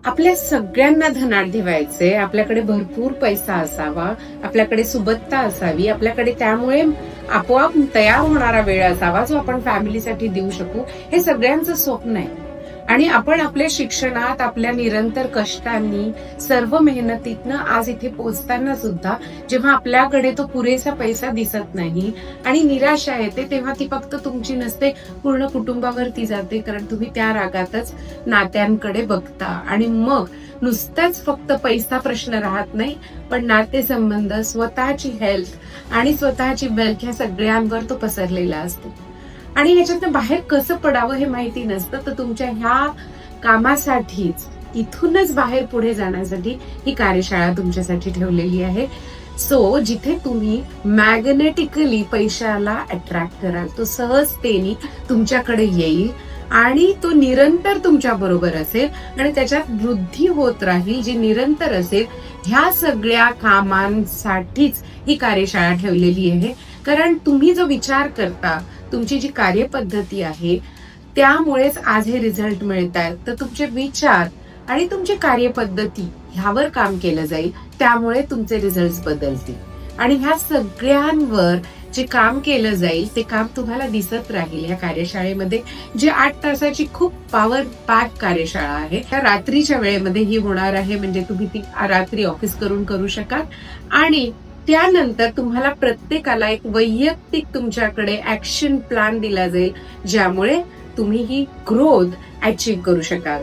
आपल्या सगळ्यांना धनाढ्य व्हायचे, आपल्याकडे भरपूर पैसा असावा, आपल्याकडे सुबत्ता असावी, आपल्याकडे त्यामुळे आपोआप तयार होणारा वेळ असावा जो आपण फॅमिलीसाठी देऊ शकू, हे सगळ्यांचं स्वप्न आहे. आणि आपण आपल्या शिक्षणात आपल्या निरंतर कष्टांनी सर्व मेहनतीतनं आज इथे पोहोचताना सुद्धा जेव्हा आपल्याकडे तो पुरेसा पैसा दिसत नाही आणि निराशा येते, तेव्हा ती फक्त तुमची नसते, पूर्ण कुटुंबावरती जाते. कारण तुम्ही त्या रागातच नात्यांकडे बघता आणि मग नुसताच फक्त पैसा प्रश्न राहत नाही, पण नातेसंबंध, स्वतःची हेल्थ आणि स्वतःची वेल्थ ह्या सगळ्यांवर तो पसरलेला असतो. आणि ह्याच्यातनं बाहेर कसं पडावं हे माहिती नसतं, तर तुमच्या ह्या कामासाठीच इथूनच बाहेर पुढे जाण्यासाठी ही कार्यशाळा तुमच्यासाठी ठेवलेली आहे. सो जिथे तुम्ही मॅग्नेटिकली पैशाला अट्रॅक्ट कराल, तो सहजतेने तुमच्याकडे येईल आणि तो निरंतर तुमच्या बरोबर असेल आणि त्याच्यात वृद्धी होत राहील जी निरंतर असेल. ह्या सगळ्या कामांसाठीच ही कार्यशाळा ठेवलेली आहे. कारण तुम्ही जो विचार करता, तुमची जी कार्यपद्धती आहे, त्यामुळेच आज हे रिझल्ट मिळत आहेत. तर तुमचे विचार आणि तुमची कार्यपद्धती ह्यावर काम केलं जाईल, त्यामुळे तुमचे रिझल्ट बदलतील. आणि ह्या सगळ्यांवर जे काम केलं जाईल ते काम तुम्हाला दिसत राहील या कार्यशाळेमध्ये, जी 8 तासाची खूप पॉवर पॅक कार्यशाळा आहे. त्या रात्रीच्या वेळेमध्ये ही होणार आहे, म्हणजे तुम्ही ती रात्री ऑफिस करू शकाल. आणि त्यानंतर तुम्हाला प्रत्येकाला एक वैयक्तिक तुमच्याकडे ऍक्शन प्लॅन दिला जाईल, ज्यामुळे तुम्ही ही ग्रोथ अचीव्ह करू शकाल.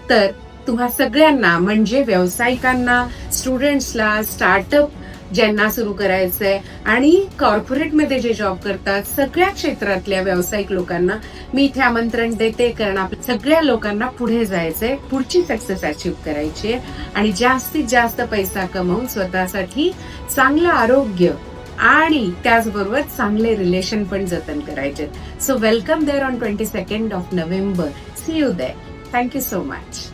तर तुम्हा सगळ्यांना, म्हणजे व्यावसायिकांना, स्टुडंट्सला, स्टार्टअप ज्यांना सुरू करायचंय आणि कॉर्पोरेटमध्ये जे जॉब करतात, सगळ्या क्षेत्रातल्या व्यावसायिक लोकांना मी इथे आमंत्रण देते. कारण आपल्या सगळ्या लोकांना पुढे जायचंय, पुढची सक्सेस अचीव्ह करायची आहे आणि जास्तीत जास्त पैसा कमवून स्वतःसाठी चांगलं आरोग्य आणि त्याचबरोबर चांगले रिलेशन पण जतन करायचे. So welcome there on 22nd of November. See you there. Thank you so much.